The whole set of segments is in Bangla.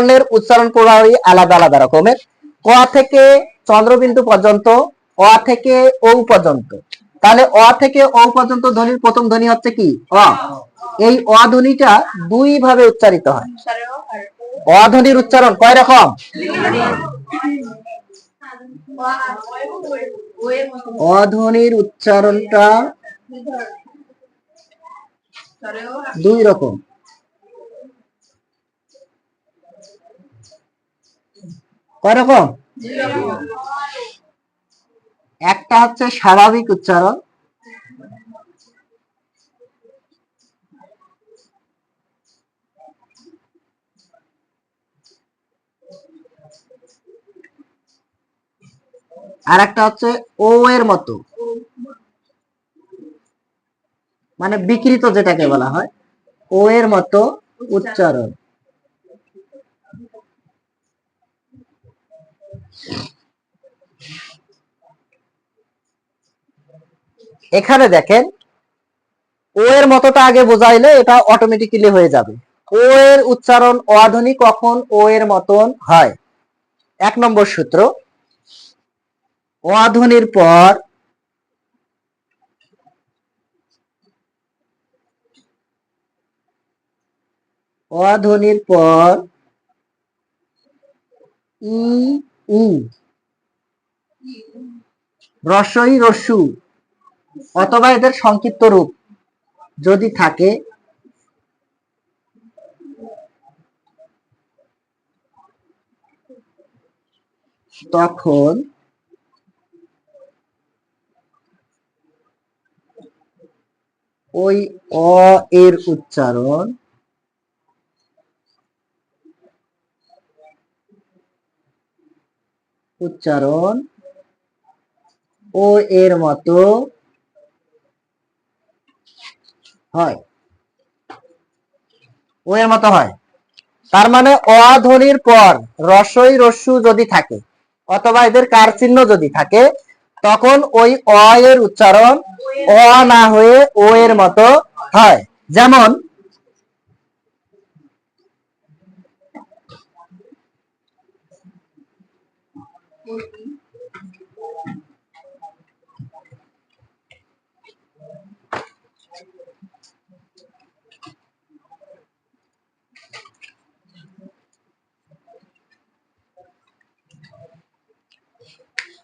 বর্ণের উচ্চারণ প্রণালী আলাদা আলাদা রকমের। ক থেকে চন্দ্রবিন্দু পর্যন্ত, অ থেকে ও পর্যন্ত। তাহলে অ থেকে ও পর্যন্ত ধ্বনির প্রথম ধ্বনি হচ্ছে কি? অ। এই অ ধ্বনিটা দুই ভাবে উচ্চারিত হয়। অ ধ্বনির উচ্চারণ কয় রকম? অ ধ্বনির উচ্চারণটা দুই রকম। কয় রকম? একটা হচ্ছে স্বাভাবিক উচ্চারণ, আর একটা হচ্ছে ও এর মতো, মানে বিকৃত যেটাকে বলা হয় ও এর মতো উচ্চারণ। এখানে দেখেন ও এর মতোটা আগে বোঝাইলে এটা অটোমেটিক্যালি হয়ে যাবে। ও এর উচ্চারণ অ ধ্বনি কখন ও এর মতন হয়? এক নম্বর সূত্র, অ ধ্বনির পর অ ধ্বনির পর ই উ রস্বই রস্যু অথবা এদের সংক্ষিপ্ত রূপ যদি থাকে, তখন ওই অ এর উচ্চারণ ও এর মতো হয়। ও এর মতো হয়। তার মানে অ ধ্বনির পর রস্বই রস্যু যদি থাকে অথবা এদের কার চিহ্ন যদি থাকে, তখন ওই অ এর উচ্চারণ অ না হয়ে ও এর মতো হয়। যেমন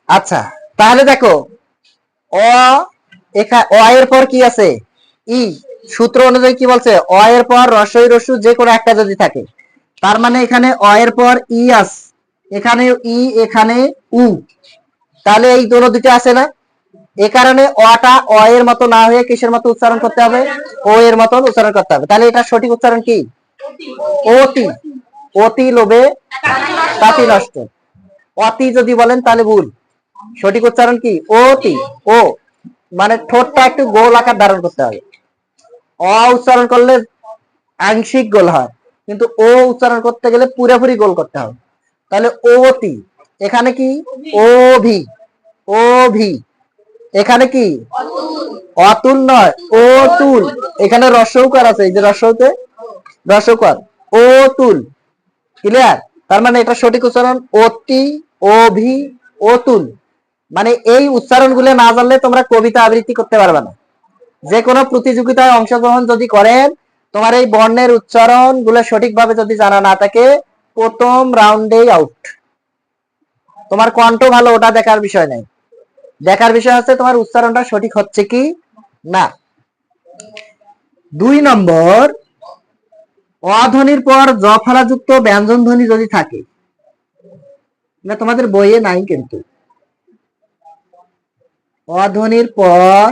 আচ্ছা, তাহলে দেখো অ অ এর পর কি আছে? ই। সূত্র অনুযায়ী কি বলছে? অ এর পর রস্বই রস্যু যে কোনো একটা যদি থাকে, তার মানে এখানে অ এর পর ই আছে, এখানে ই, এখানে উ, তাহলে এই দোনো দুটো আছে না? এ কারণে অটা অ এর মতো না হয়ে কিসের মতো উচ্চারণ করতে হবে? ও এর মতন উচ্চারণ করতে হবে। তাহলে এটা সঠিক উচ্চারণ কি? অতি। অতি লোভে তাঁতি নষ্ট। অতি যদি বলেন তাহলে ভুল। সঠিক উচ্চারণ কি? অতি। ও মানে ঠোঁটটা একটু গোল আকার ধারণ করতে হবে। অ উচ্চারণ করলে আংশিক গোল হয়, কিন্তু ও উচ্চারণ করতে গেলে পুরোপুরি গোল করতে হবে। তাহলে অতি, এখানে কি? ও ভি। ও ভি, এখানে কি? অতুল নয়, ও তুল। এখানে রস্যৌকার আছে, এই যে রস্যতে রস্যৌকার, ও তুল। ক্লিয়ার? তার মানে এটা সঠিক উচ্চারণ অতি, অভি, অতুল। মানে এই উচ্চারণ গুলো না জানলে তোমরা কবিতা আবৃত্তি করতে পারবে না। যে কোনো প্রতিযোগিতায় অংশগ্রহণ যদি করেন, তোমার এই বর্ণের উচ্চারণ গুলো সঠিকভাবে যদি জানা না থাকে, প্রথম রাউন্ডেই আউট। তোমার কণ্ঠ ভালো ওটা দেখার বিষয় নাই, দেখার বিষয় হচ্ছে তোমার উচ্চারণটা সঠিক হচ্ছে কি না। 2 নম্বর, অধ্বনির পর জফলাযুক্ত ব্যঞ্জন ধ্বনি যদি থাকে, না তোমাদের বইয়ে নাই কিন্তু, অধ্বনির পর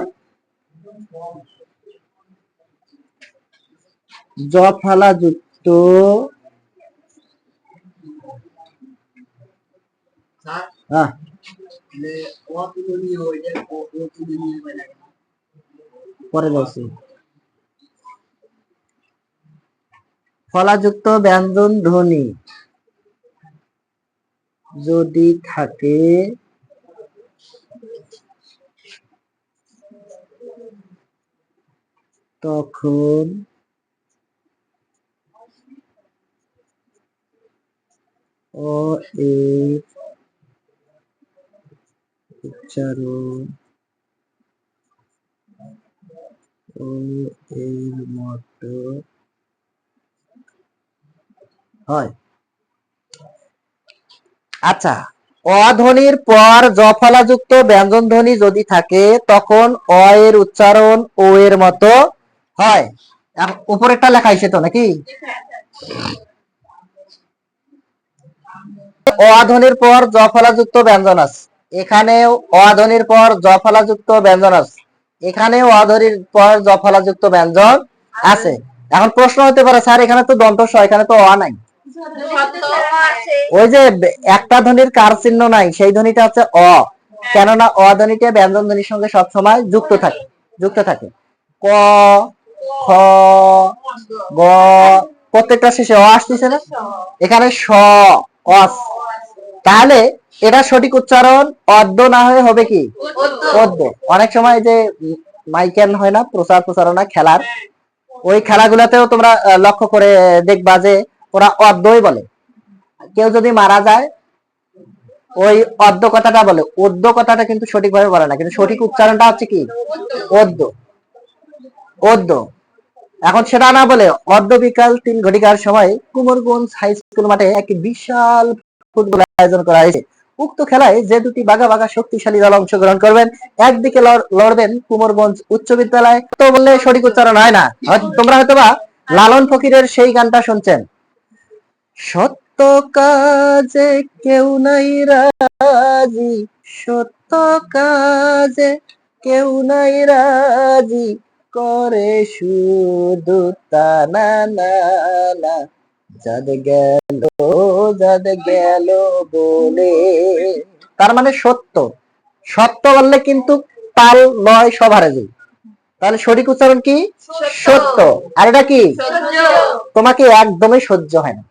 জফলাযুক্ত পরে বলছি, ফলাযুক্ত ব্যঞ্জন ধ্বনি যদি থাকে, তখন ও এর উচ্চারণ ও এর মতো হয়। আচ্ছা, অ ধ্বনির পর জফলাযুক্ত ব্যঞ্জন ধ্বনি যদি থাকে তখন অ এর উচ্চারণ ও এর মতো হয়। উপরেরটা লেখা হয়েছে তো নাকি? অ ধ্বনির পর জফলাযুক্ত ব্যঞ্জন আছে, এখানেও অ ধ্বনির পর জফলাযুক্ত ব্যঞ্জন আছে, এখানেও অ ধ্বনির পর জফলাযুক্ত ব্যঞ্জন আছে। এখন প্রশ্ন হতে পারে, স্যার এখানে তো দন্ত স, এখানে তো অ নাই। ওই যে একটা ধ্বনির কার চিহ্ন নাই, সেই ধ্বনিটা হচ্ছে অ, কেননা অ ধ্বনিটা ব্যঞ্জন ধ্বনির সঙ্গে সবসময় যুক্ত থাকে। ক, খ, গ, প্রত্যেকটা শেষে অ আসতেছে না, এখানে স, অস। তাহলে এটা সঠিক উচ্চারণ অদ্য না হয়ে হবে কি অদ্য। অনেক সময় যে মাইকেন হয় না, প্রচার প্রচারণা খেলার, ওই খেলাগুলোতেও তোমরা লক্ষ্য করে দেখবা যে ওরা অদ্যই বলে। কেউ যদি মারা যায় ওই অদ্য কথাটা বলে, অদ্য কথাটা কিন্তু সঠিকভাবে বলে না, কিন্তু সঠিক উচ্চারণটা হচ্ছে কি অদ্য, অদ্য। এখন সেটা না বলে অর্ধ বিকাল 3 ঘটিকার সময় কুমোরগঞ্জ হাই স্কুল মাঠে একটি বিশাল ফুটবল আয়োজন করা হয়েছে। উক্ত খেলায় যে দুটি বাঘা বাঘা শক্তিশালী দল অংশগ্রহণ করবেন, একদিকে লড়বেন কুমোরগঞ্জ উচ্চ বিদ্যালয়। তো বললে সঠিক উচ্চারণ হয় না। তোমরা হয়তোবা লালন ফকিরের সেই গানটা শুনছেন, সত্য কাজে কেউ নাই রাজি, সত্য কাজে কেউ নাই রাজি, করে শুধু তানা না না, যাদ গেল বলে। তার মানে সত্য, সত্য বললে কিন্তু তাল লয় সব হারে যায়। তাহলে সঠিক উচ্চারণ কি সত্য। আর এটা কি তোমাকে একদমই সহ্য হয় না।